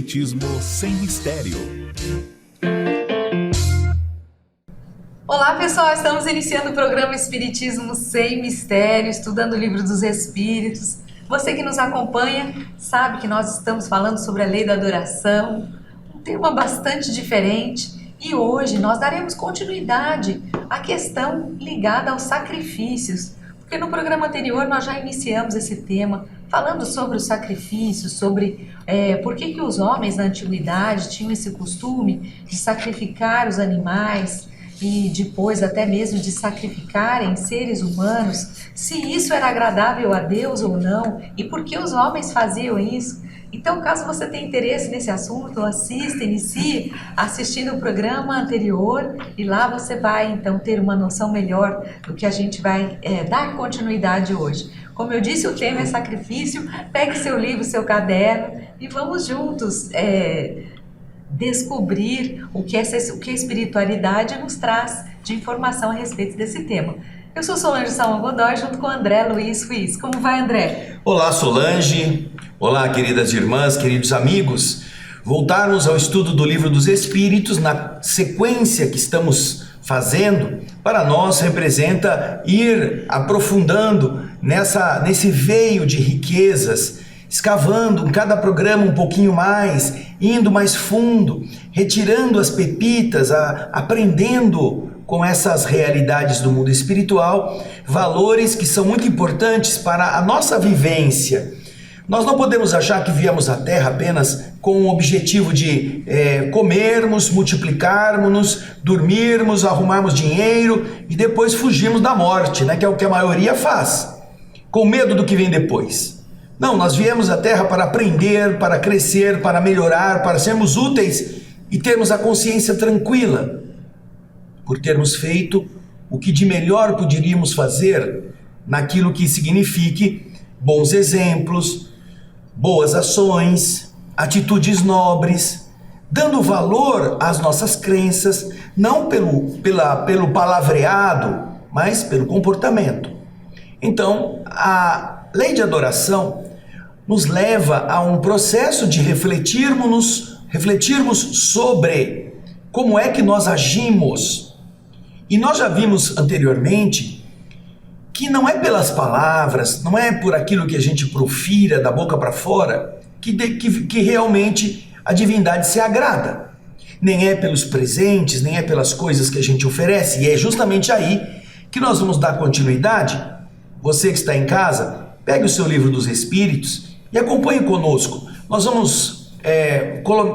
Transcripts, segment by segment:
Espiritismo sem mistério. Olá pessoal, estamos iniciando o programa Espiritismo sem mistério, estudando o Livro dos Espíritos. Você que nos acompanha sabe que nós estamos falando sobre a lei da adoração, um tema bastante diferente, e hoje nós daremos continuidade à questão ligada aos sacrifícios, porque no programa anterior nós já iniciamos esse tema, falando sobre os sacrifícios, sobre por que os homens na antiguidade tinham esse costume de sacrificar os animais e depois até mesmo de sacrificarem seres humanos, se isso era agradável a Deus ou não, e por que os homens faziam isso. Então, caso você tenha interesse nesse assunto, inicie assistindo o programa anterior, e lá você vai então ter uma noção melhor do que a gente vai dar continuidade hoje. Como eu disse, o tema é sacrifício. Pegue seu livro, seu caderno e vamos juntos descobrir o que a espiritualidade nos traz de informação a respeito desse tema. Eu sou Solange Salma Godoy, junto com André Luiz Ruiz. Como vai, André? Olá, Solange. Olá, queridas irmãs, queridos amigos. Voltarmos ao estudo do Livro dos Espíritos, na sequência que estamos fazendo, para nós representa ir aprofundando nesse veio de riquezas, escavando em cada programa um pouquinho mais, indo mais fundo, retirando as pepitas, aprendendo com essas realidades do mundo espiritual, valores que são muito importantes para a nossa vivência. Nós não podemos achar que viemos à Terra apenas com o objetivo de comermos, multiplicarmos, dormirmos, arrumarmos dinheiro e depois fugirmos da morte, né? Que é o que a maioria faz, com medo do que vem depois. Não, nós viemos à Terra para aprender, para crescer, para melhorar, para sermos úteis e termos a consciência tranquila, por termos feito o que de melhor poderíamos fazer naquilo que signifique bons exemplos, boas ações, atitudes nobres, dando valor às nossas crenças, não pelo palavreado, mas pelo comportamento. Então, a lei de adoração nos leva a um processo de refletirmos sobre como é que nós agimos. E nós já vimos anteriormente que não é pelas palavras, não é por aquilo que a gente profira da boca para fora que realmente a divindade se agrada. Nem é pelos presentes, nem é pelas coisas que a gente oferece. E é justamente aí que nós vamos dar continuidade. Você que está em casa, pegue o seu Livro dos Espíritos e acompanhe conosco. Nós vamos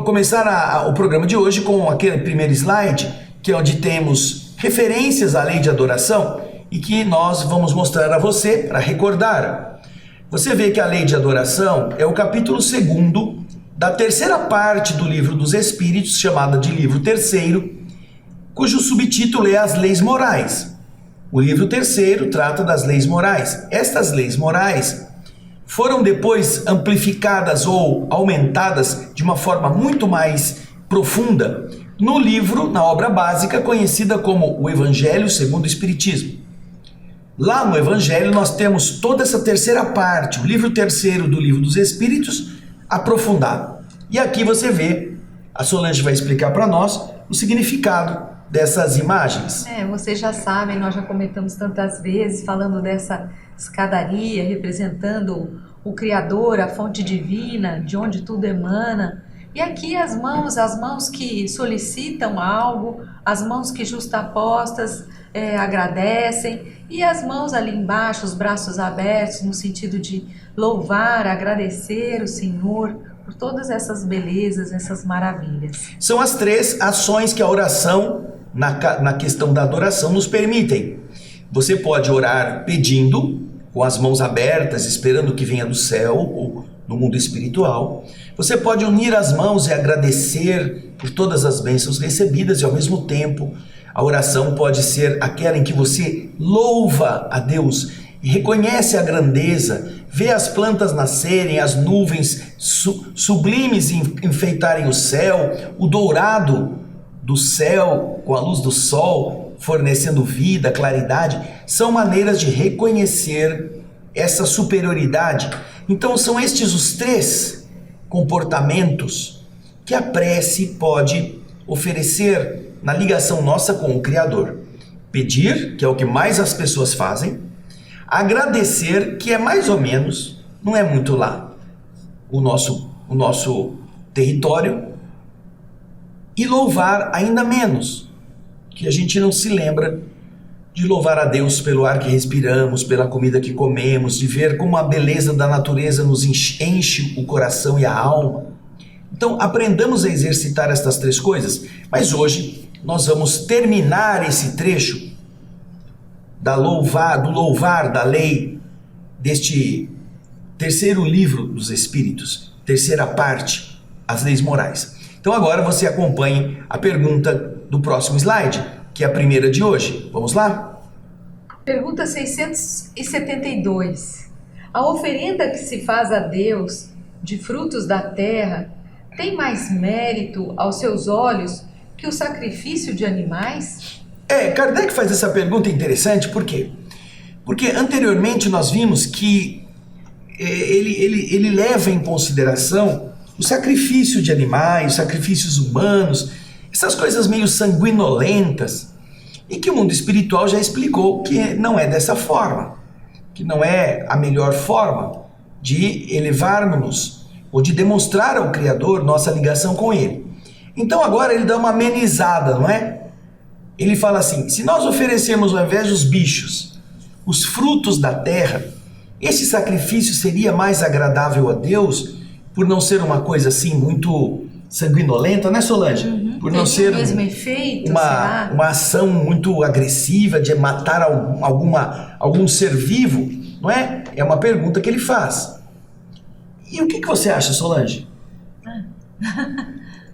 começar o programa de hoje com aquele primeiro slide, que é onde temos referências à lei de adoração e que nós vamos mostrar a você para recordar. Você vê que a lei de adoração é o capítulo 2º da terceira parte do Livro dos Espíritos, chamada de livro terceiro, cujo subtítulo é as leis morais. O livro terceiro trata das leis morais. Estas leis morais foram depois amplificadas ou aumentadas de uma forma muito mais profunda no livro, na obra básica, conhecida como o Evangelho segundo o Espiritismo. Lá no Evangelho nós temos toda essa terceira parte, o livro terceiro do Livro dos Espíritos, aprofundado. E aqui você vê, a Solange vai explicar para nós o significado dessas imagens. Vocês já sabem, nós já comentamos tantas vezes, falando dessa escadaria, representando o Criador, a fonte divina, de onde tudo emana. E aqui as mãos que solicitam algo, as mãos que justapostas agradecem, e as mãos ali embaixo, os braços abertos, no sentido de louvar, agradecer o Senhor por todas essas belezas, essas maravilhas. São as três ações que a oração, na questão da adoração, nos permitem. Você pode orar pedindo, com as mãos abertas, esperando que venha do céu ou no mundo espiritual. Você pode unir as mãos e agradecer por todas as bênçãos recebidas, e ao mesmo tempo a oração pode ser aquela em que você louva a Deus e reconhece a grandeza, vê as plantas nascerem, as nuvens sublimes enfeitarem o céu, o dourado do céu com a luz do sol fornecendo vida, claridade. São maneiras de reconhecer essa superioridade. Então são estes os três comportamentos que a prece pode oferecer na ligação nossa com o Criador. Pedir, que é o que mais as pessoas fazem. Agradecer, que é mais ou menos, não é muito lá o nosso território. E louvar ainda menos, que a gente não se lembra de louvar a Deus pelo ar que respiramos, pela comida que comemos, de ver como a beleza da natureza nos enche o coração e a alma. Então, aprendamos a exercitar estas 3 coisas. Mas hoje nós vamos terminar esse trecho do louvar da lei deste terceiro livro dos Espíritos, terceira parte, as leis morais. Então agora você acompanhe a pergunta do próximo slide, que é a primeira de hoje. Vamos lá? Pergunta 672. A oferenda que se faz a Deus de frutos da terra tem mais mérito aos seus olhos que o sacrifício de animais? Kardec faz essa pergunta interessante, por quê? Porque anteriormente nós vimos que ele leva em consideração o sacrifício de animais, sacrifícios humanos, essas coisas meio sanguinolentas, e que o mundo espiritual já explicou que não é dessa forma, que não é a melhor forma de elevarmos-nos ou de demonstrar ao Criador nossa ligação com Ele. Então agora ele dá uma amenizada, não é? Ele fala assim, se nós oferecemos ao invés dos bichos os frutos da terra, esse sacrifício seria mais agradável a Deus por não ser uma coisa assim muito sanguinolenta, né, Solange? Por não ser mesmo efeito, uma ação muito agressiva de matar algum ser vivo, não é? É uma pergunta que ele faz. E o que você acha, Solange?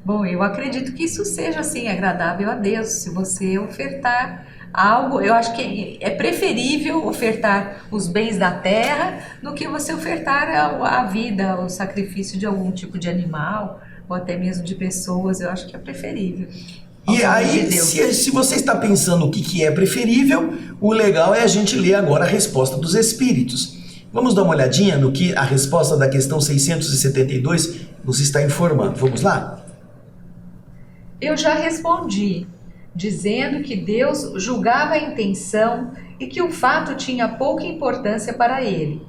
Bom, eu acredito que isso seja assim agradável a Deus. Se você ofertar algo, eu acho que é preferível ofertar os bens da terra do que você ofertar a vida, o sacrifício de algum tipo de animal ou até mesmo de pessoas. Eu acho que é preferível. E aí, se você está pensando o que é preferível, o legal é a gente ler agora a resposta dos Espíritos. Vamos dar uma olhadinha no que a resposta da questão 672 nos está informando. Vamos lá? Eu já respondi, dizendo que Deus julgava a intenção e que o fato tinha pouca importância para ele.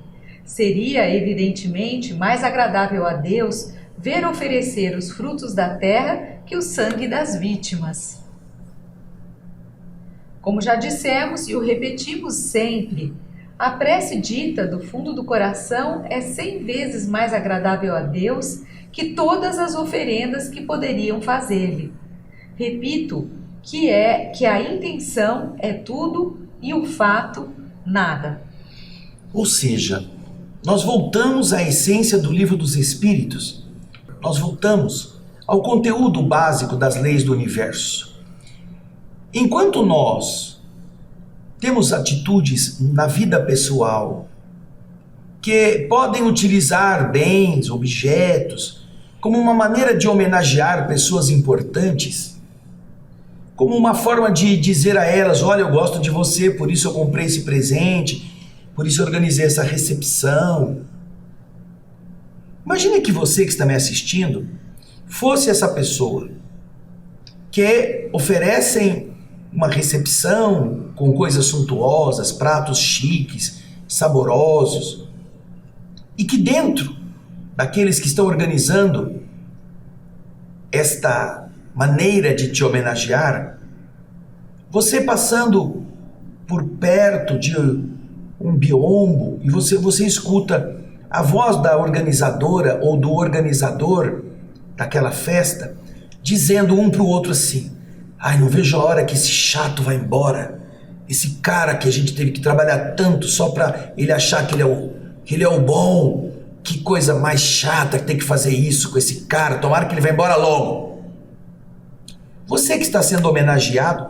Seria, evidentemente, mais agradável a Deus ver oferecer os frutos da terra que o sangue das vítimas. Como já dissemos e o repetimos sempre, a prece dita do fundo do coração é 100 vezes mais agradável a Deus que todas as oferendas que poderiam fazer-lhe. Repito que a intenção é tudo e o fato nada. Ou seja, nós voltamos à essência do Livro dos Espíritos. Nós voltamos ao conteúdo básico das leis do universo. Enquanto nós temos atitudes na vida pessoal que podem utilizar bens, objetos, como uma maneira de homenagear pessoas importantes, como uma forma de dizer a elas, olha, eu gosto de você, por isso eu comprei esse presente, por isso eu organizei essa recepção. Imagine que você que está me assistindo fosse essa pessoa que oferecem uma recepção com coisas suntuosas, pratos chiques, saborosos, e que dentro daqueles que estão organizando esta maneira de te homenagear, você passando por perto de um biombo e você escuta a voz da organizadora ou do organizador daquela festa dizendo um para o outro assim, ai, não vejo a hora que esse chato vai embora, esse cara que a gente teve que trabalhar tanto só para ele achar que ele é o bom, que coisa mais chata que tem que fazer isso com esse cara, tomara que ele vá embora logo. Você que está sendo homenageado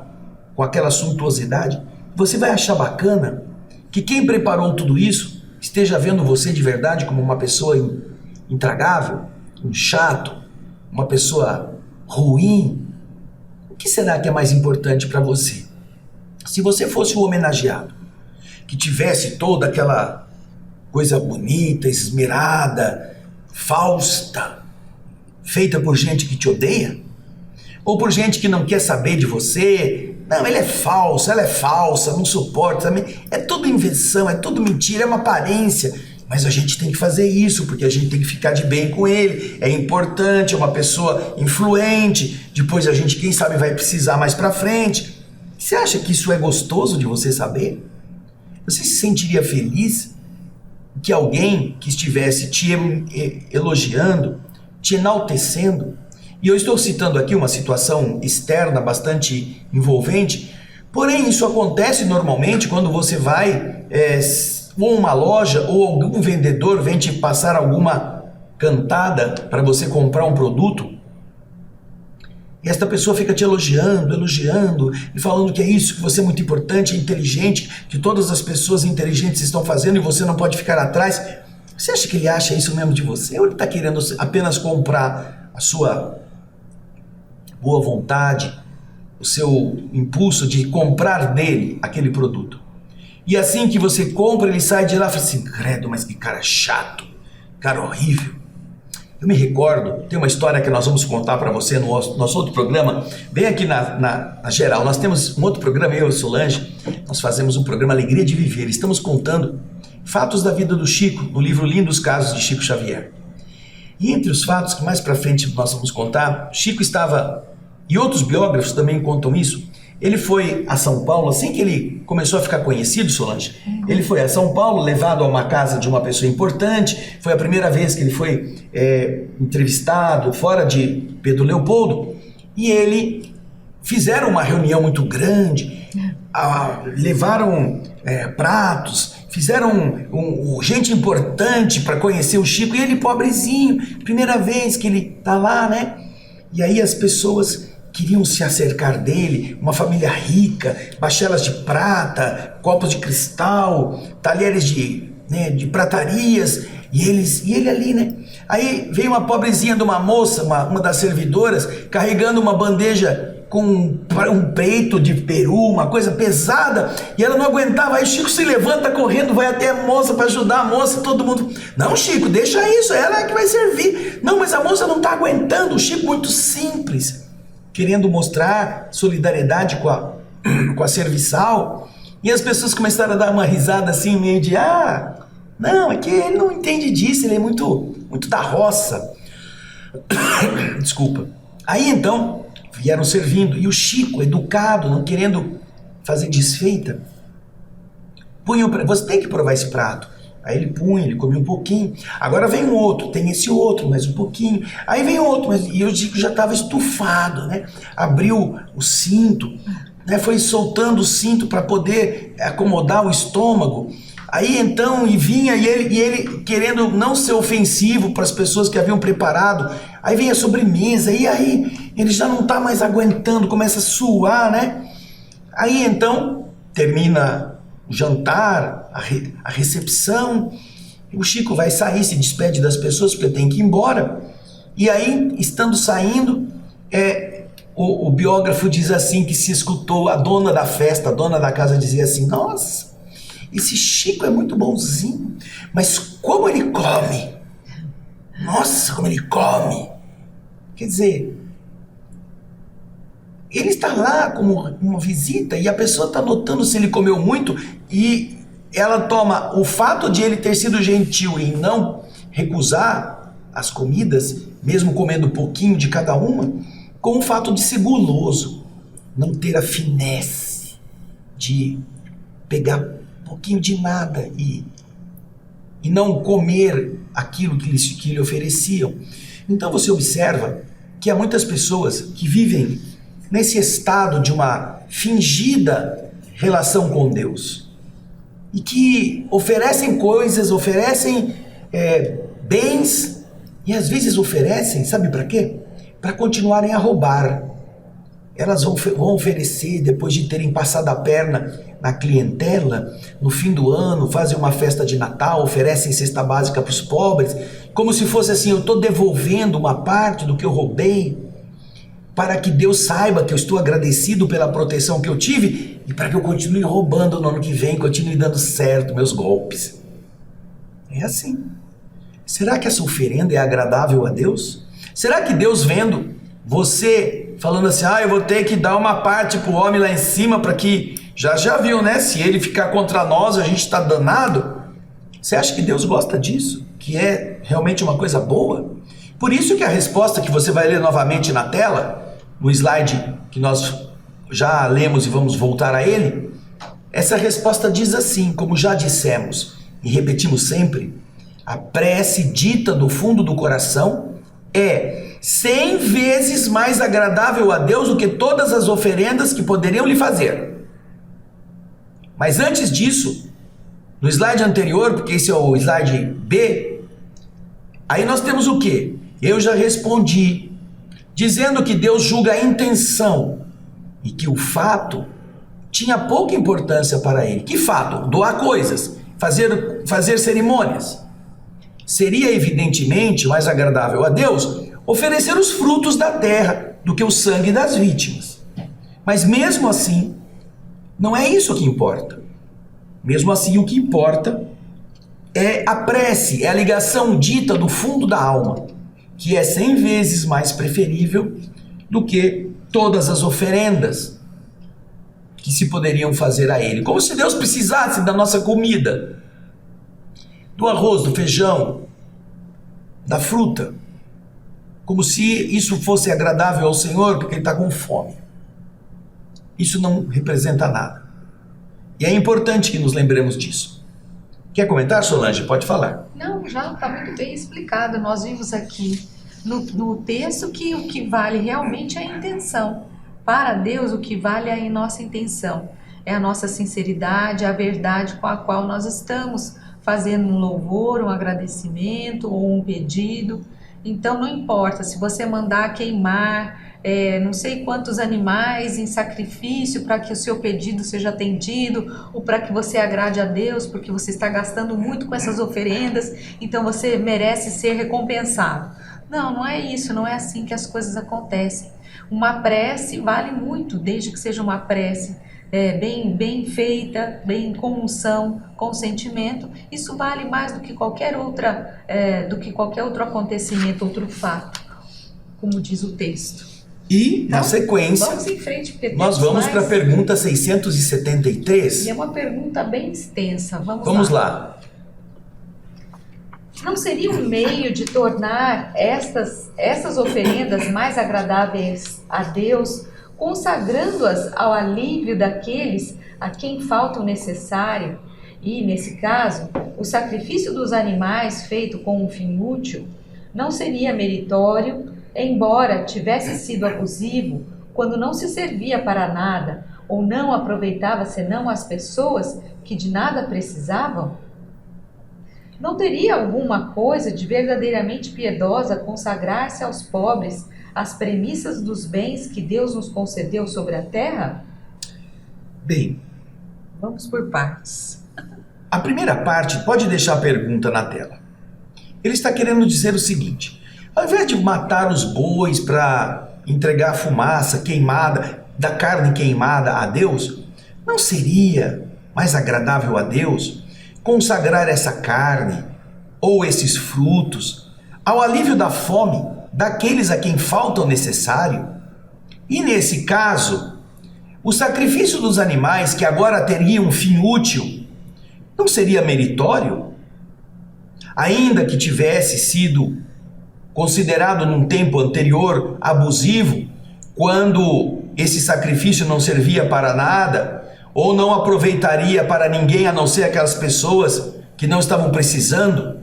com aquela suntuosidade, você vai achar bacana que quem preparou tudo isso esteja vendo você de verdade como uma pessoa intragável, um chato, uma pessoa ruim. O que será que é mais importante para você? Se você fosse o homenageado, que tivesse toda aquela coisa bonita, esmerada, Fausta, feita por gente que te odeia? Ou por gente que não quer saber de você? Não, ele é falso, ela é falsa, não suporta. É tudo invenção, é tudo mentira, é uma aparência. Mas a gente tem que fazer isso, porque a gente tem que ficar de bem com ele. É importante, é uma pessoa influente. Depois a gente, quem sabe, vai precisar mais pra frente. Você acha que isso é gostoso de você saber? Você se sentiria feliz que alguém que estivesse te elogiando, te enaltecendo? E eu estou citando aqui uma situação externa bastante envolvente, porém isso acontece normalmente quando você vai ou uma loja ou algum vendedor vem te passar alguma cantada para você comprar um produto. E esta pessoa fica te elogiando e falando que é isso, que você é muito importante, é inteligente, que todas as pessoas inteligentes estão fazendo e você não pode ficar atrás. Você acha que ele acha isso mesmo de você? Ou ele está querendo apenas comprar a sua boa vontade, o seu impulso de comprar dele aquele produto? E assim que você compra, ele sai de lá e fala assim: credo, mas que cara chato, cara horrível. Eu me recordo, tem uma história que nós vamos contar para você no nosso outro programa, bem aqui na geral. Nós temos um outro programa, eu e Solange, nós fazemos um programa Alegria de Viver. Estamos contando fatos da vida do Chico, no livro Lindos Casos de Chico Xavier. E entre os fatos que mais para frente nós vamos contar, Chico estava, e outros biógrafos também contam isso, ele foi a São Paulo, assim que ele começou a ficar conhecido, Solange, ele foi a São Paulo, levado a uma casa de uma pessoa importante. Foi a primeira vez que ele foi entrevistado fora de Pedro Leopoldo, e ele fizeram uma reunião muito grande, levaram pratos, fizeram gente importante para conhecer o Chico, e ele pobrezinho, primeira vez que ele tá lá, né? E aí as pessoas queriam se acercar dele, uma família rica, bachelas de prata, copos de cristal, talheres de pratarias, e ele ali, né? Aí veio uma pobrezinha de uma moça, uma das servidoras, carregando uma bandeja com um peito de peru, uma coisa pesada, e ela não aguentava. Aí Chico se levanta correndo, vai até a moça para ajudar a moça, todo mundo: não, Chico, deixa isso, ela é que vai servir. Não, mas a moça não está aguentando. O Chico muito simples, querendo mostrar solidariedade com a serviçal, e as pessoas começaram a dar uma risada assim, meio de: não, é que ele não entende disso, ele é muito da roça. Desculpa. Aí então vieram servindo, e o Chico, educado, não querendo fazer desfeita, você tem que provar esse prato. Aí ele punha, ele comia um pouquinho. Agora vem um outro, tem esse outro, mais um pouquinho. Aí vem outro, e o Chico já estava estufado, né? Abriu o cinto, né? Foi soltando o cinto para poder acomodar o estômago. Aí então, e ele querendo não ser ofensivo para as pessoas que haviam preparado. Aí vem a sobremesa, e aí ele já não está mais aguentando, começa a suar, né? Aí então termina o jantar, a recepção, o Chico vai sair, se despede das pessoas porque tem que ir embora. E aí, estando saindo, o biógrafo diz assim, que se escutou a dona da festa, a dona da casa, dizia assim: nossa, esse Chico é muito bonzinho, mas como ele come! Nossa, como ele come! Quer dizer, ele está lá como uma visita, e a pessoa está notando se ele comeu muito, e ela toma o fato de ele ter sido gentil em não recusar as comidas, mesmo comendo um pouquinho de cada uma, com o fato de ser guloso, não ter a finesse de pegar um pouquinho de nada e não comer aquilo que lhe ofereciam. Então você observa que há muitas pessoas que vivem nesse estado de uma fingida relação com Deus, e que oferecem coisas, oferecem bens, e às vezes oferecem, sabe para quê? Para continuarem a roubar. Elas vão oferecer, depois de terem passado a perna na clientela, no fim do ano, fazem uma festa de Natal, oferecem cesta básica para os pobres, como se fosse assim: eu estou devolvendo uma parte do que eu roubei, para que Deus saiba que eu estou agradecido pela proteção que eu tive, e para que eu continue roubando no ano que vem, continue dando certo meus golpes. É assim. Será que essa oferenda é agradável a Deus? Será que Deus vendo você falando assim, eu vou ter que dar uma parte pro homem lá em cima para que, já viu, né? Se ele ficar contra nós, a gente está danado. Você acha que Deus gosta disso? Que é realmente uma coisa boa? Por isso que a resposta que você vai ler novamente na tela, no slide que nós já lemos e vamos voltar a ele, essa resposta diz assim, como já dissemos e repetimos sempre, a prece dita do fundo do coração é 100 vezes mais agradável a Deus do que todas as oferendas que poderiam lhe fazer. Mas antes disso, no slide anterior, porque esse é o slide B, aí nós temos o quê? Eu já respondi, dizendo que Deus julga a intenção e que o fato tinha pouca importância para ele. Que fato? Doar coisas, fazer cerimônias. Seria evidentemente mais agradável a Deus oferecer os frutos da terra do que o sangue das vítimas. Mas mesmo assim, não é isso que importa. Mesmo assim, o que importa é a prece, é a ligação dita do fundo da alma, que é 100 vezes mais preferível do que todas as oferendas que se poderiam fazer a Ele. Como se Deus precisasse da nossa comida, do arroz, do feijão, da fruta. Como se isso fosse agradável ao Senhor porque Ele está com fome. Isso não representa nada. E é importante que nos lembremos disso. Quer comentar, Solange? Pode falar. Não, já está muito bem explicado. Nós vimos aqui no texto que o que vale realmente é a intenção. Para Deus, o que vale é a nossa intenção. É a nossa sinceridade, a verdade com a qual nós estamos fazendo um louvor, um agradecimento ou um pedido. Então não importa se você mandar queimar não sei quantos animais em sacrifício para que o seu pedido seja atendido ou para que você agrade a Deus, porque você está gastando muito com essas oferendas, então você merece ser recompensado. Não, não é isso, não é assim que as coisas acontecem. Uma prece vale muito, desde que seja uma prece bem feita, bem com unção, com sentimento. Isso vale mais do que qualquer outro acontecimento, outro fato, como diz o texto. E, na sequência, vamos em frente, porque nós vamos para a pergunta 673. E é uma pergunta bem extensa. Vamos lá. Não seria um meio de tornar essas oferendas mais agradáveis a Deus, consagrando-as ao alívio daqueles a quem falta o necessário? E, nesse caso, o sacrifício dos animais feito com um fim útil não seria meritório, embora tivesse sido abusivo quando não se servia para nada ou não aproveitava senão as pessoas que de nada precisavam? Não teria alguma coisa de verdadeiramente piedosa consagrar-se aos pobres as premissas dos bens que Deus nos concedeu sobre a terra? Bem, vamos por partes. A primeira parte, pode deixar a pergunta na tela. Ele está querendo dizer o seguinte: ao invés de matar os bois para entregar a fumaça queimada, da carne queimada a Deus, não seria mais agradável a Deus consagrar essa carne ou esses frutos ao alívio da fome daqueles a quem falta o necessário? E nesse caso, o sacrifício dos animais, que agora teria um fim útil, não seria meritório? Ainda que tivesse sido considerado num tempo anterior abusivo, quando esse sacrifício não servia para nada, ou não aproveitaria para ninguém a não ser aquelas pessoas que não estavam precisando,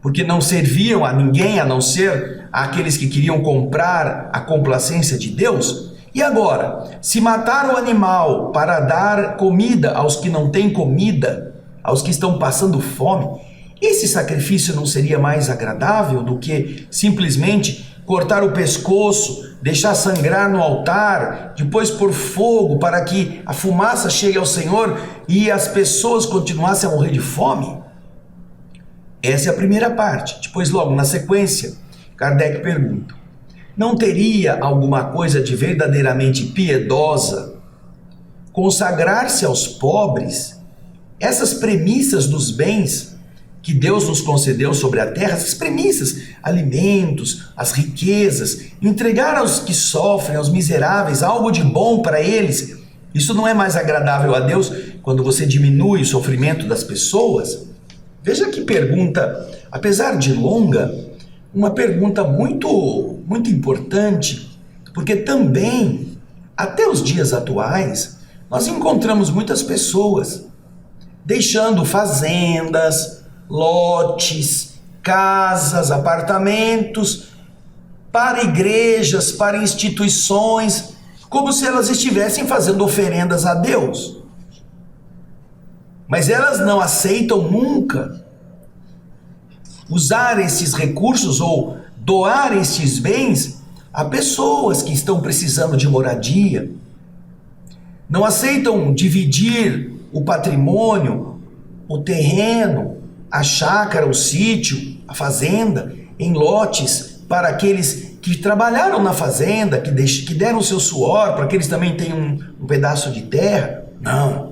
porque não serviam a ninguém a não ser aqueles que queriam comprar a complacência de Deus? E agora, se matar o animal para dar comida aos que não têm comida, aos que estão passando fome, esse sacrifício não seria mais agradável do que simplesmente cortar o pescoço, deixar sangrar no altar, depois pôr fogo para que a fumaça chegue ao Senhor e as pessoas continuassem a morrer de fome? Essa é a primeira parte. Depois, logo na sequência, Kardec pergunta: não teria alguma coisa de verdadeiramente piedosa consagrar-se aos pobres essas premissas dos bens que Deus nos concedeu sobre a terra, essas premissas, alimentos, as riquezas, entregar aos que sofrem, aos miseráveis, algo de bom para eles, isso não é mais agradável a Deus quando você diminui o sofrimento das pessoas? Veja que pergunta, apesar de longa, uma pergunta muito importante, porque também, até os dias atuais, nós encontramos muitas pessoas deixando fazendas, lotes, casas, apartamentos, para igrejas, para instituições, como se elas estivessem fazendo oferendas a Deus. Mas elas não aceitam nunca usar esses recursos ou doar estes bens a pessoas que estão precisando de moradia. Não aceitam dividir o patrimônio, o terreno, a chácara, o sítio, a fazenda, em lotes para aqueles que trabalharam na fazenda, que deram o seu suor, para que eles também tenham um pedaço de terra. Não.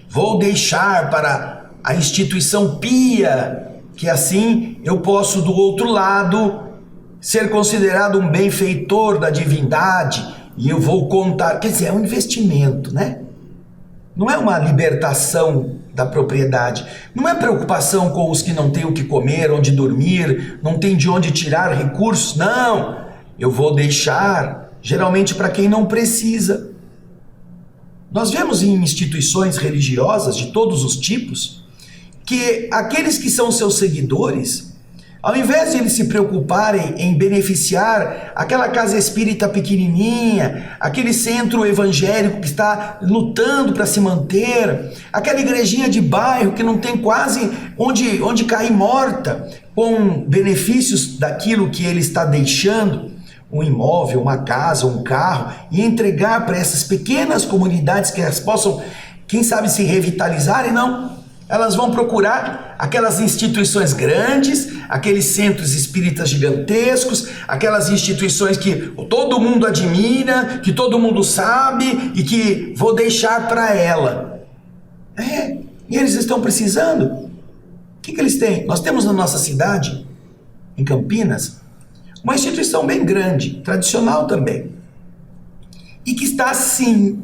Vou deixar para a instituição pia, que assim eu posso do outro lado ser considerado um benfeitor da divindade e eu vou contar. Quer dizer, é um investimento, né? Não é uma libertação da propriedade, não é preocupação com os que não têm o que comer, onde dormir, não tem de onde tirar recursos, não. Eu vou deixar, geralmente para quem não precisa. Nós vemos em instituições religiosas de todos os tipos, que aqueles que são seus seguidores, ao invés de eles se preocuparem em beneficiar aquela casa espírita pequenininha, aquele centro evangélico que está lutando para se manter, aquela igrejinha de bairro que não tem quase onde cair morta, com benefícios daquilo que ele está deixando, um imóvel, uma casa, um carro, e entregar para essas pequenas comunidades que elas possam, quem sabe, se revitalizarem, não. Elas vão procurar aquelas instituições grandes, aqueles centros espíritas gigantescos, aquelas instituições que todo mundo admira, que todo mundo sabe e que vou deixar para ela. E eles estão precisando. O que eles têm? Nós temos na nossa cidade, em Campinas, uma instituição bem grande, tradicional também, e que está assim,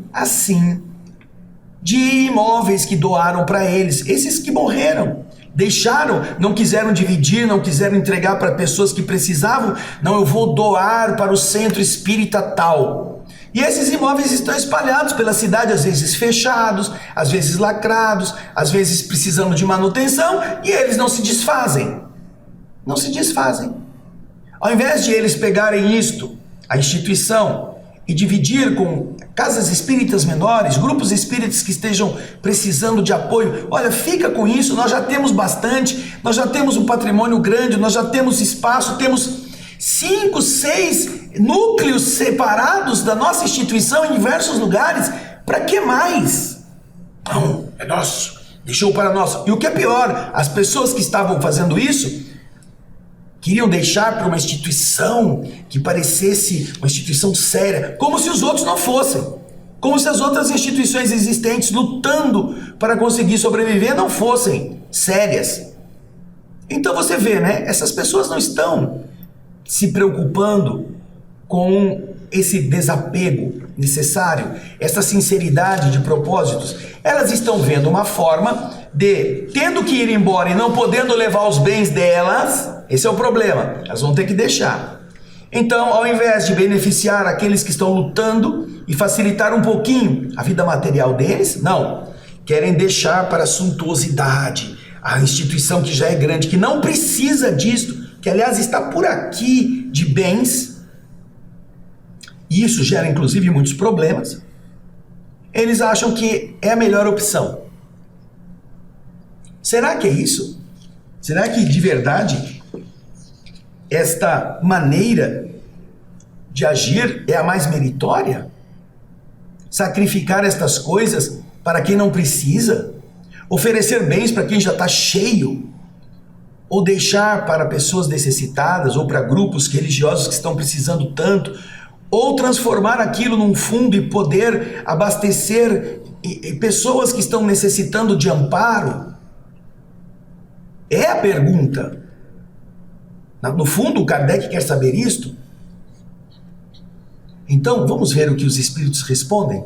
de imóveis que doaram para eles, esses que morreram, deixaram, não quiseram dividir, não quiseram entregar para pessoas que precisavam, não, eu vou doar para o centro espírita tal. E esses imóveis estão espalhados pela cidade, às vezes fechados, às vezes lacrados, às vezes precisando de manutenção, e eles não se desfazem. Não se desfazem. Ao invés de eles pegarem isto, a instituição, e dividir com casas espíritas menores, grupos espíritas que estejam precisando de apoio, olha, fica com isso, nós já temos bastante, nós já temos um patrimônio grande, nós já temos espaço, temos 5, 6 núcleos separados da nossa instituição em diversos lugares, para que mais? Não, é nosso, deixou para nós. E o que é pior, as pessoas que estavam fazendo isso queriam deixar para uma instituição que parecesse uma instituição séria, como se os outros não fossem, como se as outras instituições existentes lutando para conseguir sobreviver não fossem sérias. Então você vê, né? Essas pessoas não estão se preocupando com esse desapego necessário, essa sinceridade de propósitos. Elas estão vendo uma forma de, tendo que ir embora e não podendo levar os bens delas, esse é o problema, elas vão ter que deixar. Então, ao invés de beneficiar aqueles que estão lutando e facilitar um pouquinho a vida material deles, não, querem deixar para a suntuosidade, a instituição que já é grande, que não precisa disso, que aliás está por aqui de bens, e isso gera inclusive muitos problemas. Eles acham que é a melhor opção. Será que é isso? Será que de verdade esta maneira de agir é a mais meritória? Sacrificar estas coisas para quem não precisa? Oferecer bens para quem já está cheio? Ou deixar para pessoas necessitadas ou para grupos religiosos que estão precisando tanto? Ou transformar aquilo num fundo e poder abastecer pessoas que estão necessitando de amparo? É a pergunta. No fundo, o Kardec quer saber isto. Então, vamos ver o que os espíritos respondem?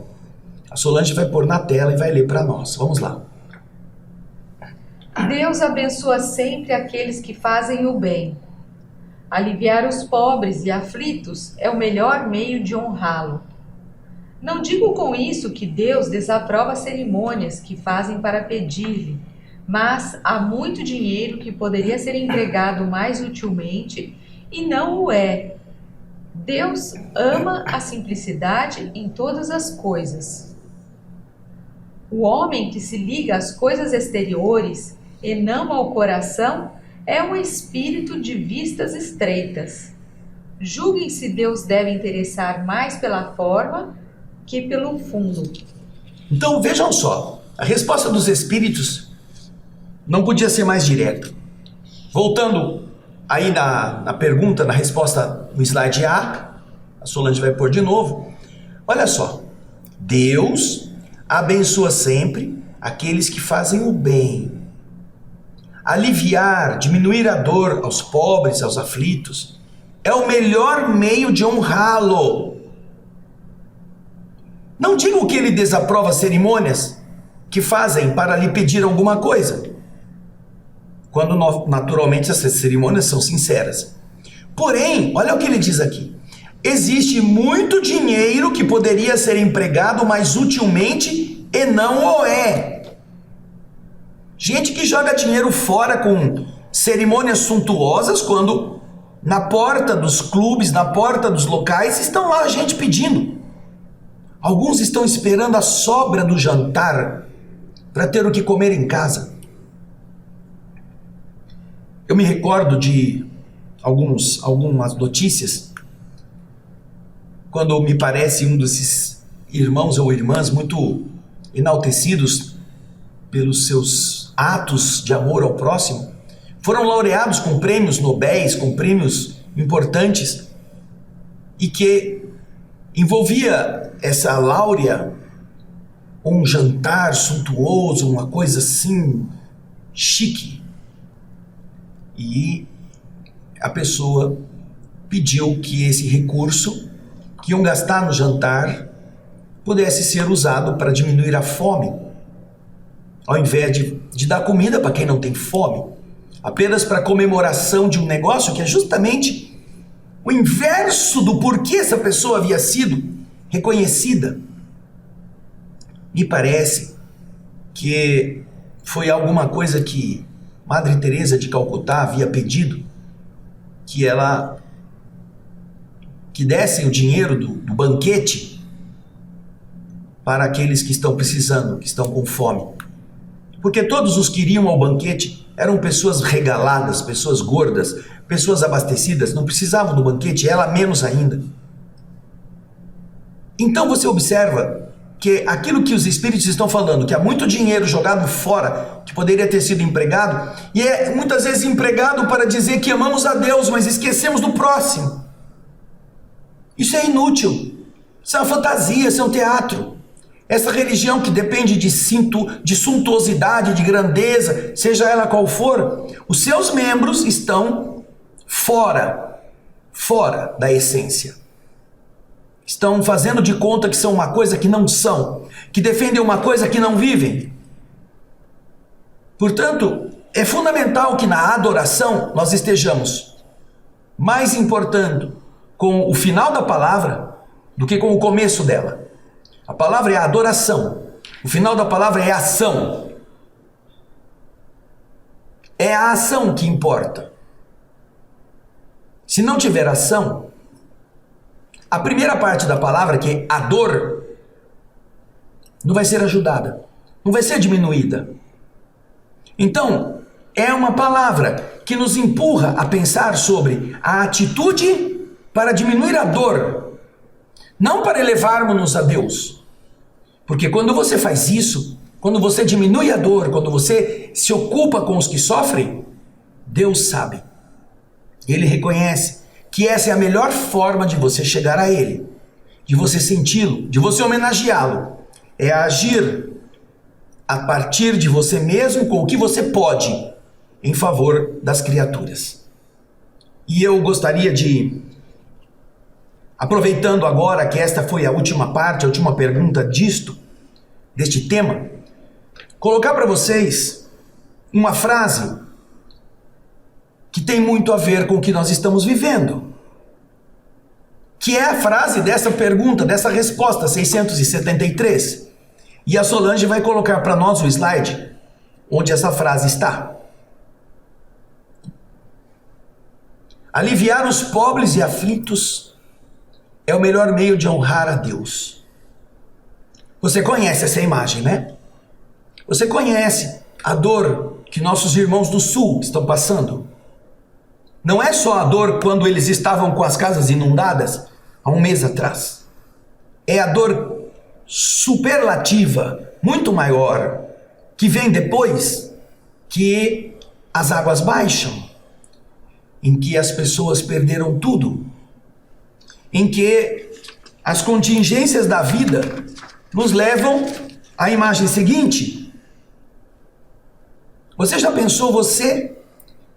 A Solange vai pôr na tela e vai ler para nós. Vamos lá. Deus abençoa sempre aqueles que fazem o bem. Aliviar os pobres e aflitos é o melhor meio de honrá-lo. Não digo com isso que Deus desaprova cerimônias que fazem para pedir-lhe, mas há muito dinheiro que poderia ser empregado mais utilmente e não o é. Deus ama a simplicidade em todas as coisas. O homem que se liga às coisas exteriores e não ao coração é um espírito de vistas estreitas. Julguem se Deus deve interessar mais pela forma que pelo fundo. Então vejam só, a resposta dos espíritos não podia ser mais direta. Voltando aí na pergunta, na resposta no slide A, a Solange vai pôr de novo. Olha só, Deus abençoa sempre aqueles que fazem o bem. Aliviar, diminuir a dor aos pobres, aos aflitos, é o melhor meio de honrá-lo. Não digo que ele desaprova cerimônias que fazem para lhe pedir alguma coisa, quando naturalmente essas cerimônias são sinceras. Porém, olha o que ele diz aqui. Existe muito dinheiro que poderia ser empregado mais utilmente e não o é. Gente que joga dinheiro fora com cerimônias suntuosas, quando na porta dos clubes, na porta dos locais, estão lá a gente pedindo. Alguns estão esperando a sobra do jantar para ter o que comer em casa. Eu me recordo de algumas notícias, quando me parece um desses irmãos ou irmãs muito enaltecidos pelos seus atos de amor ao próximo, foram laureados com prêmios Nobéis, com prêmios importantes, e que envolvia essa láurea um jantar suntuoso, uma coisa assim chique. E a pessoa pediu que esse recurso que iam gastar no jantar pudesse ser usado para diminuir a fome, ao invés de dar comida para quem não tem fome, apenas para comemoração de um negócio que é justamente o inverso do porquê essa pessoa havia sido reconhecida. Me parece que foi alguma coisa que Madre Teresa de Calcutá havia pedido, que dessem o dinheiro do banquete para aqueles que estão precisando, que estão com fome. Porque todos os que iriam ao banquete eram pessoas regaladas, pessoas gordas, pessoas abastecidas, não precisavam do banquete, ela menos ainda. Então você observa que aquilo que os espíritos estão falando, que há muito dinheiro jogado fora, que poderia ter sido empregado, e é muitas vezes empregado para dizer que amamos a Deus, mas esquecemos do próximo. Isso é inútil, isso é uma fantasia, isso é um teatro. Essa religião que depende de suntuosidade, de grandeza, seja ela qual for, os seus membros estão fora da essência. Estão fazendo de conta que são uma coisa que não são, que defendem uma coisa que não vivem. Portanto, é fundamental que na adoração nós estejamos mais importando com o final da palavra do que com o começo dela. A palavra é a adoração, o final da palavra é a ação. É a ação que importa. Se não tiver ação, a primeira parte da palavra, que é a dor, não vai ser ajudada, não vai ser diminuída. Então, é uma palavra que nos empurra a pensar sobre a atitude para diminuir a dor, não para elevarmos-nos a Deus. Porque quando você faz isso, quando você diminui a dor, quando você se ocupa com os que sofrem, Deus sabe. Ele reconhece que essa é a melhor forma de você chegar a Ele, de você senti-lo, de você homenageá-lo. É agir a partir de você mesmo com o que você pode em favor das criaturas. E eu gostaria de, aproveitando agora que esta foi a última parte, a última pergunta deste tema, colocar para vocês uma frase que tem muito a ver com o que nós estamos vivendo, que é a frase dessa pergunta, dessa resposta 673. E a Solange vai colocar para nós o slide onde essa frase está. Aliviar os pobres e aflitos é o melhor meio de honrar a Deus. Você conhece essa imagem, né? Você conhece a dor que nossos irmãos do Sul estão passando. Não é só a dor quando eles estavam com as casas inundadas há um mês atrás. É a dor superlativa, muito maior, que vem depois que as águas baixam, em que as pessoas perderam tudo, em que as contingências da vida nos levam à imagem seguinte. Você já pensou você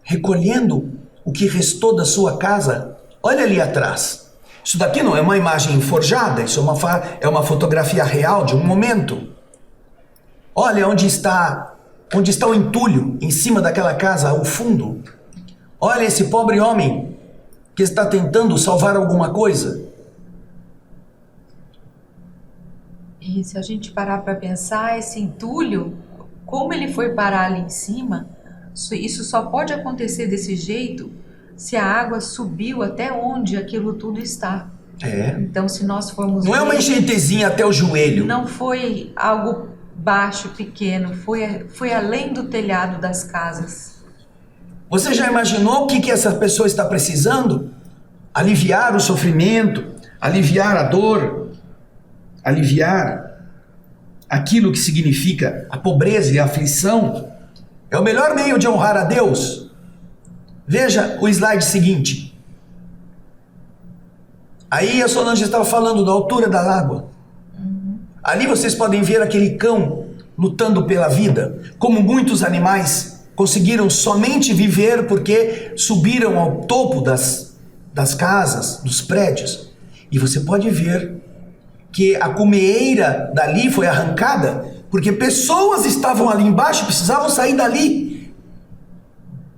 recolhendo o que restou da sua casa? Olha ali atrás. Isso daqui não é uma imagem forjada, isso é uma fotografia real de um momento. Olha onde está o entulho, em cima daquela casa, ao fundo. Olha esse pobre homem que está tentando salvar alguma coisa. E se a gente parar para pensar, esse entulho, como ele foi parar ali em cima, isso só pode acontecer desse jeito se a água subiu até onde aquilo tudo está. Então, se nós formos Não é uma enxentezinha até o joelho. Não foi algo baixo, pequeno, foi além do telhado das casas. Você já imaginou o que essa pessoa está precisando? Aliviar o sofrimento, aliviar a dor, aliviar aquilo que significa a pobreza e a aflição. É o melhor meio de honrar a Deus. Veja o slide seguinte. Aí a Solange estava falando da altura da água. Ali vocês podem ver aquele cão lutando pela vida, como muitos animais conseguiram somente viver porque subiram ao topo das casas, dos prédios. E você pode ver que a cumeeira dali foi arrancada porque pessoas estavam ali embaixo e precisavam sair dali.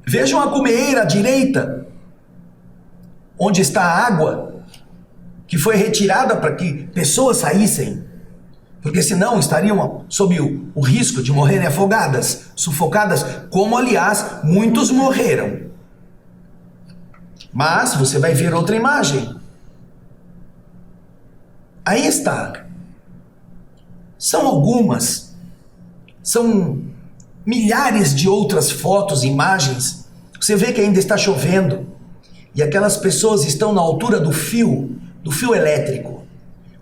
Vejam a cumeeira à direita, onde está a água, que foi retirada para que pessoas saíssem, porque senão estariam sob o risco de morrerem afogadas, sufocadas, como aliás muitos morreram. Mas você vai ver outra imagem. Aí está. São algumas, são milhares de outras fotos, imagens. Você vê que ainda está chovendo e aquelas pessoas estão na altura do fio elétrico,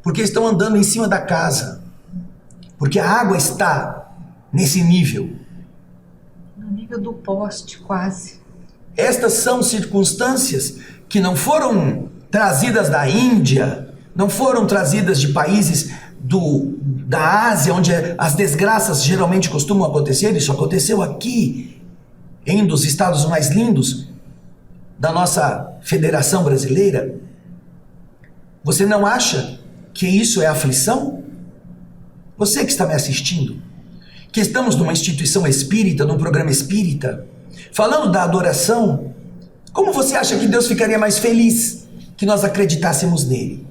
porque estão andando em cima da casa, porque a água está nesse nível. No nível do poste, quase. Estas são circunstâncias que não foram trazidas da Índia, não foram trazidas de países da Ásia, onde as desgraças geralmente costumam acontecer. Isso aconteceu aqui, em um dos estados mais lindos da nossa Federação Brasileira. Você não acha que isso é aflição? Você que está me assistindo, que estamos numa instituição espírita, num programa espírita, falando da adoração, como você acha que Deus ficaria mais feliz que nós acreditássemos nele?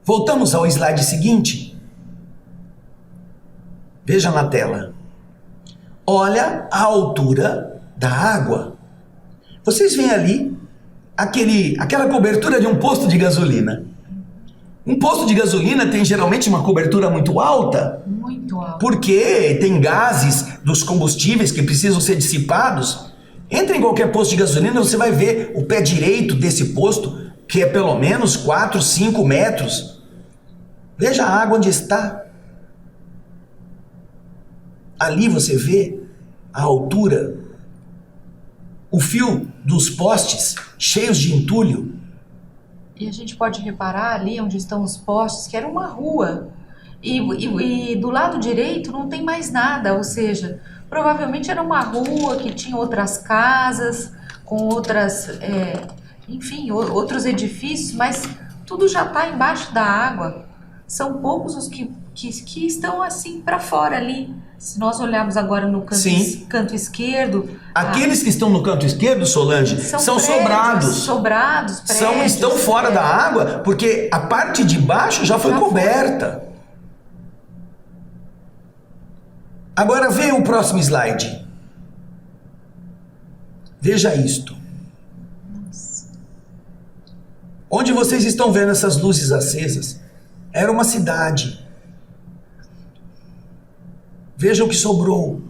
Voltamos ao slide seguinte. Veja na tela. Olha a altura da água. Vocês veem ali aquela cobertura de um posto de gasolina. Um posto de gasolina tem geralmente uma cobertura muito alta. Muito alta. Porque tem gases dos combustíveis que precisam ser dissipados. Entra em qualquer posto de gasolina, você vai ver o pé direito desse posto, que é pelo menos 4, 5 metros. Veja a água onde está. Ali você vê a altura, o fio dos postes cheios de entulho. E a gente pode reparar ali onde estão os postes, que era uma rua. E do lado direito não tem mais nada, ou seja, provavelmente era uma rua que tinha outras casas, com outras, enfim, outros edifícios, mas tudo já está embaixo da água. São poucos os que estão assim para fora ali. Se nós olharmos agora no canto esquerdo... Aqueles que estão no canto esquerdo, Solange, são prédios, sobrados. Prédios, estão fora da água, porque a parte de baixo já foi coberta. Agora vê o próximo slide. Veja isto. Onde vocês estão vendo essas luzes acesas, era uma cidade. Veja o que sobrou.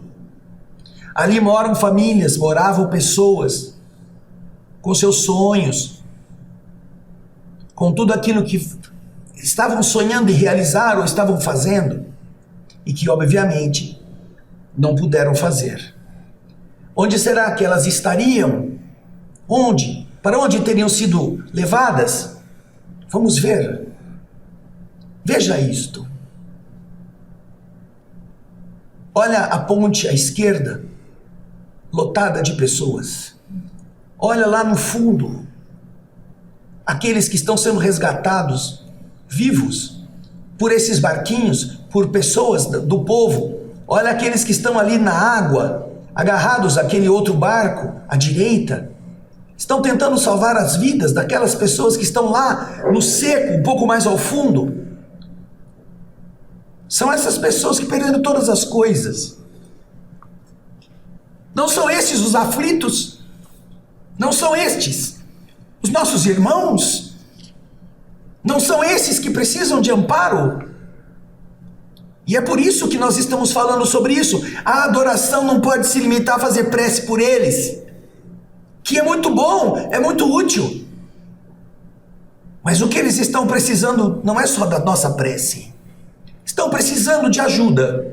Ali moravam pessoas com seus sonhos, com tudo aquilo que estavam sonhando em realizar ou estavam fazendo e que obviamente não puderam fazer. Onde será que elas estariam? Onde? Para onde teriam sido levadas? Vamos ver. Veja isto. Olha a ponte à esquerda, lotada de pessoas. Olha lá no fundo, aqueles que estão sendo resgatados, vivos, por esses barquinhos, por pessoas do povo. Olha aqueles que estão ali na água, agarrados àquele outro barco, à direita. Estão tentando salvar as vidas daquelas pessoas que estão lá no seco, um pouco mais ao fundo. São essas pessoas que perderam todas as coisas. Não são estes os aflitos? Não são estes os nossos irmãos? Não são esses que precisam de amparo? E é por isso que nós estamos falando sobre isso. A adoração não pode se limitar a fazer prece por eles, que é muito bom, é muito útil. Mas o que eles estão precisando não é só da nossa prece. Estão precisando de ajuda.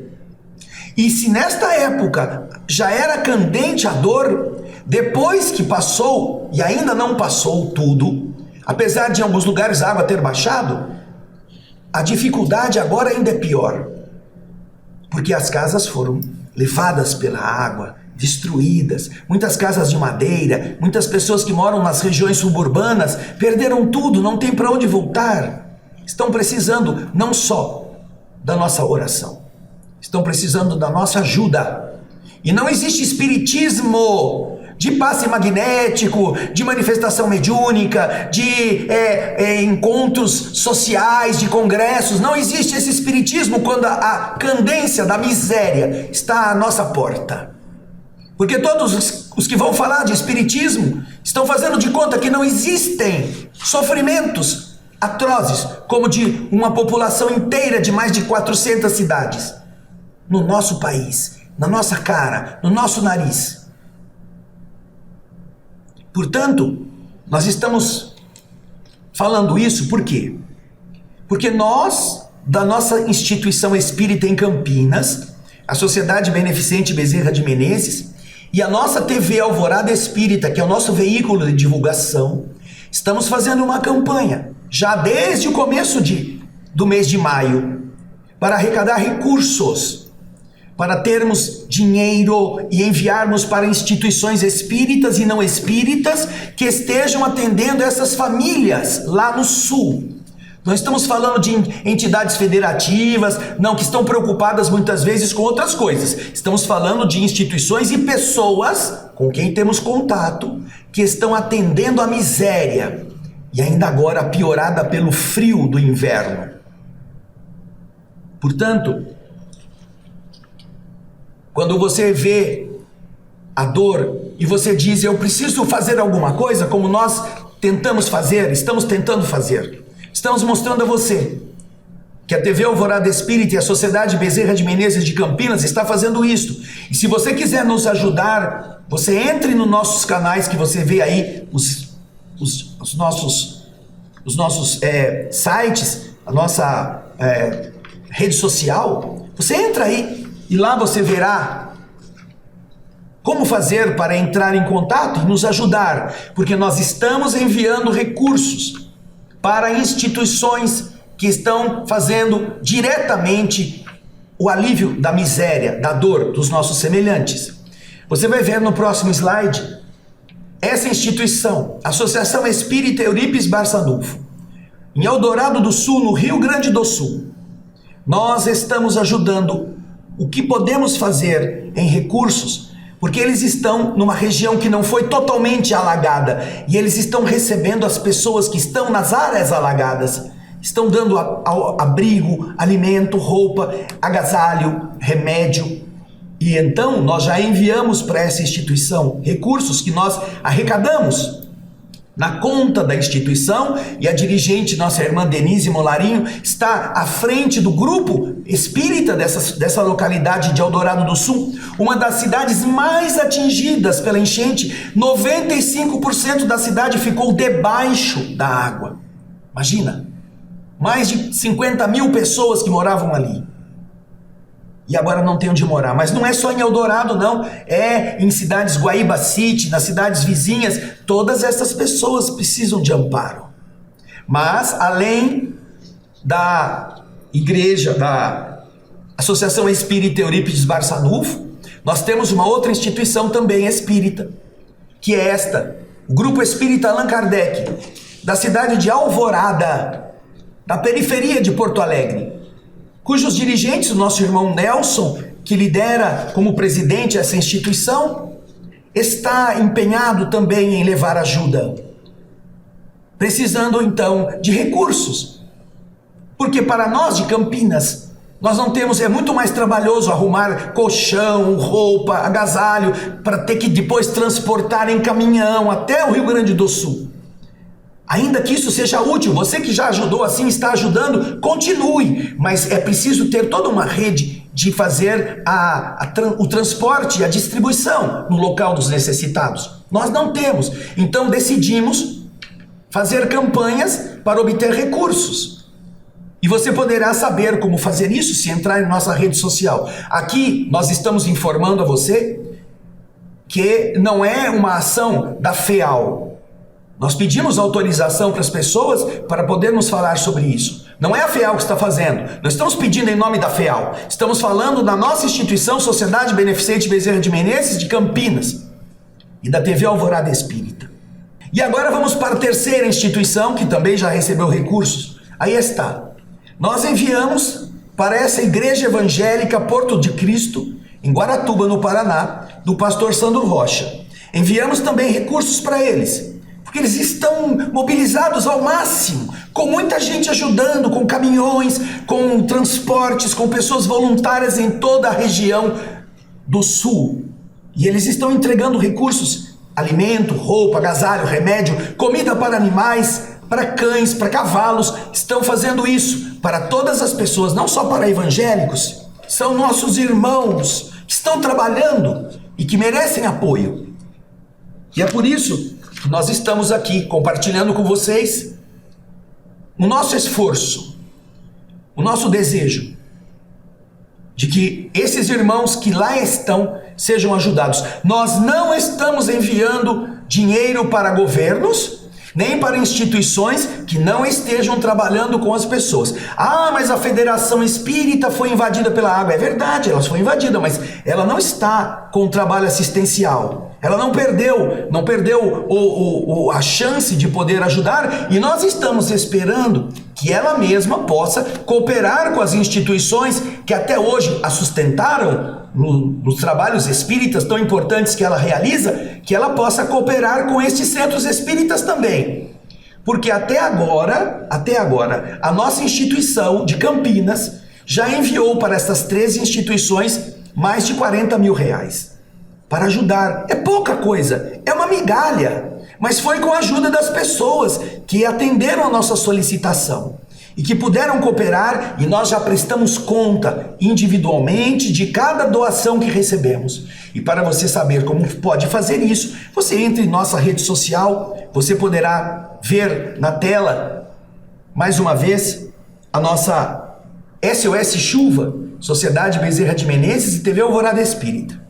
E se nesta época já era candente a dor, depois que passou, e ainda não passou tudo, apesar de em alguns lugares a água ter baixado, a dificuldade agora ainda é pior. Porque as casas foram levadas pela água, destruídas, muitas casas de madeira, muitas pessoas que moram nas regiões suburbanas perderam tudo, não tem para onde voltar. Estão precisando não só da nossa oração, estão precisando da nossa ajuda. E não existe espiritismo de passe magnético, de manifestação mediúnica, de encontros sociais, de congressos. Não existe esse espiritismo quando a candência da miséria está à nossa porta. Porque todos os que vão falar de espiritismo estão fazendo de conta que não existem sofrimentos atrozes como de uma população inteira de mais de 400 cidades no nosso país, na nossa cara, no nosso nariz. Portanto, nós estamos falando isso por quê? Porque nós, da nossa instituição espírita em Campinas, a Sociedade Beneficente Bezerra de Menezes, e a nossa TV Alvorada Espírita, que é o nosso veículo de divulgação, estamos fazendo uma campanha, já desde o começo do mês de maio, para arrecadar recursos, para termos dinheiro e enviarmos para instituições espíritas e não espíritas que estejam atendendo essas famílias lá no sul. Não estamos falando de entidades federativas, não, que estão preocupadas muitas vezes com outras coisas. Estamos falando de instituições e pessoas com quem temos contato, que estão atendendo a miséria, e ainda agora piorada pelo frio do inverno. Portanto, quando você vê a dor e você diz, eu preciso fazer alguma coisa, como nós tentamos fazer, estamos tentando fazer. Estamos mostrando a você que a TV Alvorada Espírita e a Sociedade Bezerra de Menezes de Campinas está fazendo isso. E se você quiser nos ajudar, você entre nos nossos canais que você vê aí, os nossos sites, a nossa rede social. Você entra aí e lá você verá como fazer para entrar em contato e nos ajudar, porque nós estamos enviando recursos para instituições que estão fazendo diretamente o alívio da miséria, da dor dos nossos semelhantes. Você vai ver no próximo slide essa instituição, Associação Espírita Eurípides Barçanufo, em Eldorado do Sul, no Rio Grande do Sul. Nós estamos ajudando o que podemos fazer em recursos, porque eles estão numa região que não foi totalmente alagada e eles estão recebendo as pessoas que estão nas áreas alagadas, estão dando abrigo, alimento, roupa, agasalho, remédio. E então nós já enviamos para essa instituição recursos que nós arrecadamos na conta da instituição, e a dirigente, nossa irmã Denise Molarinho, está à frente do grupo espírita dessa localidade de Eldorado do Sul, uma das cidades mais atingidas pela enchente. 95% da cidade ficou debaixo da água. Imagina, mais de 50 mil pessoas que moravam ali. E agora não tem onde morar. Mas não é só em Eldorado, não. É em cidades Guaíba City, nas cidades vizinhas. Todas essas pessoas precisam de amparo. Mas, além da igreja, da Associação Espírita Eurípides Barçanufo, nós temos uma outra instituição também espírita, que é esta, o Grupo Espírita Allan Kardec, da cidade de Alvorada, da periferia de Porto Alegre, cujos dirigentes, o nosso irmão Nelson, que lidera como presidente essa instituição, está empenhado também em levar ajuda, precisando então de recursos, porque para nós de Campinas, nós não temos, é muito mais trabalhoso arrumar colchão, roupa, agasalho, para ter que depois transportar em caminhão até o Rio Grande do Sul. Ainda que isso seja útil, você que já ajudou assim, está ajudando, continue, mas é preciso ter toda uma rede de fazer o transporte e a distribuição no local dos necessitados. Nós não temos, então decidimos fazer campanhas para obter recursos. E você poderá saber como fazer isso se entrar em nossa rede social. Aqui nós estamos informando a você que não é uma ação da FEAL. Nós pedimos autorização para as pessoas para podermos falar sobre isso. Não é a FEAL que está fazendo. Não estamos pedindo em nome da FEAL. Estamos falando da nossa instituição, Sociedade Beneficente Bezerra de Menezes de Campinas e da TV Alvorada Espírita. E agora vamos para a terceira instituição que também já recebeu recursos. Aí está. Nós enviamos para essa Igreja Evangélica Porto de Cristo, em Guaratuba, no Paraná, do pastor Sandro Rocha. Enviamos também recursos para eles, porque eles estão mobilizados ao máximo, com muita gente ajudando, com caminhões, com transportes, com pessoas voluntárias em toda a região do sul. E eles estão entregando recursos, alimento, roupa, agasalho, remédio, comida para animais, para cães, para cavalos. Estão fazendo isso para todas as pessoas, não só para evangélicos. São nossos irmãos que estão trabalhando e que merecem apoio. E é por isso que nós estamos aqui compartilhando com vocês o nosso esforço, o nosso desejo de que esses irmãos que lá estão sejam ajudados. Nós não estamos enviando dinheiro para governos, nem para instituições que não estejam trabalhando com as pessoas. Ah, mas a Federação Espírita foi invadida pela água. É verdade, ela foi invadida, mas ela não está com o trabalho assistencial. Ela não perdeu a chance de poder ajudar, e nós estamos esperando que ela mesma possa cooperar com as instituições que até hoje a sustentaram nos trabalhos espíritas tão importantes que ela realiza, que ela possa cooperar com estes centros espíritas também. Porque até agora, a nossa instituição de Campinas já enviou para essas 13 instituições mais de R$40 mil para ajudar. É pouca coisa, é uma migalha, mas foi com a ajuda das pessoas que atenderam a nossa solicitação e que puderam cooperar, e nós já prestamos conta individualmente de cada doação que recebemos. E para você saber como pode fazer isso, você entra em nossa rede social, você poderá ver na tela, mais uma vez, a nossa SOS Chuva, Sociedade Bezerra de Menezes e TV Alvorada Espírita.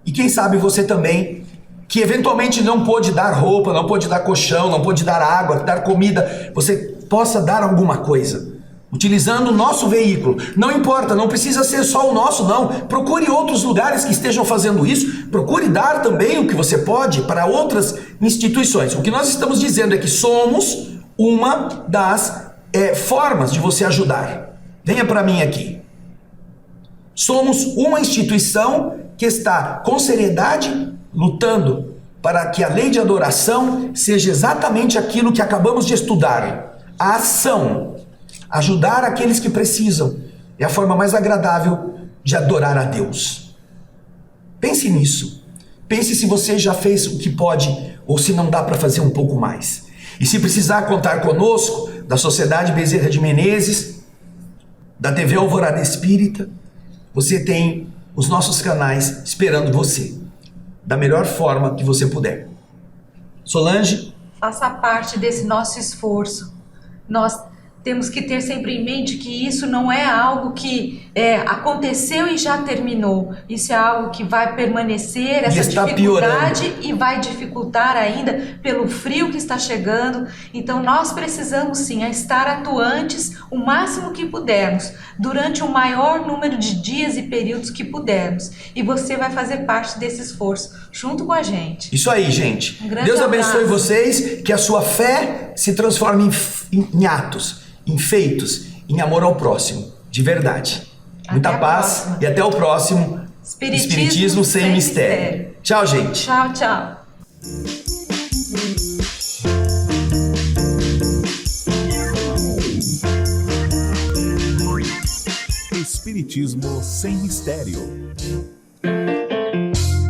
E quem sabe você também, que eventualmente não pôde dar roupa, não pôde dar colchão, não pôde dar água, dar comida, você possa dar alguma coisa. utilizando o nosso veículo. Não importa, não precisa ser só o nosso, não. Procure outros lugares que estejam fazendo isso. Procure dar também o que você pode para outras instituições. O que nós estamos dizendo é que somos uma das formas de você ajudar. Venha para mim aqui. Somos uma instituição que está com seriedade lutando para que a lei de adoração seja exatamente aquilo que acabamos de estudar. A ação. Ajudar aqueles que precisam. É a forma mais agradável de adorar a Deus. Pense nisso. Pense se você já fez o que pode ou se não dá para fazer um pouco mais. E se precisar contar conosco, da Sociedade Bezerra de Menezes, da TV Alvorada Espírita, você tem os nossos canais esperando você, da melhor forma que você puder. Solange? Faça parte desse nosso esforço. Nós temos que ter sempre em mente que isso não é algo que aconteceu e já terminou. Isso é algo que vai permanecer, essa dificuldade, e vai dificultar ainda pelo frio que está chegando. Então nós precisamos sim estar atuantes o máximo que pudermos, durante o maior número de dias e períodos que pudermos. E você vai fazer parte desse esforço, junto com a gente. Isso aí, gente. Deus abençoe vocês, que a sua fé se transforme em atos, em feitos, em amor ao próximo, de verdade. Muita paz e até o próximo Espiritismo sem Mistério. Tchau, gente. Tchau, tchau. Espiritismo sem mistério.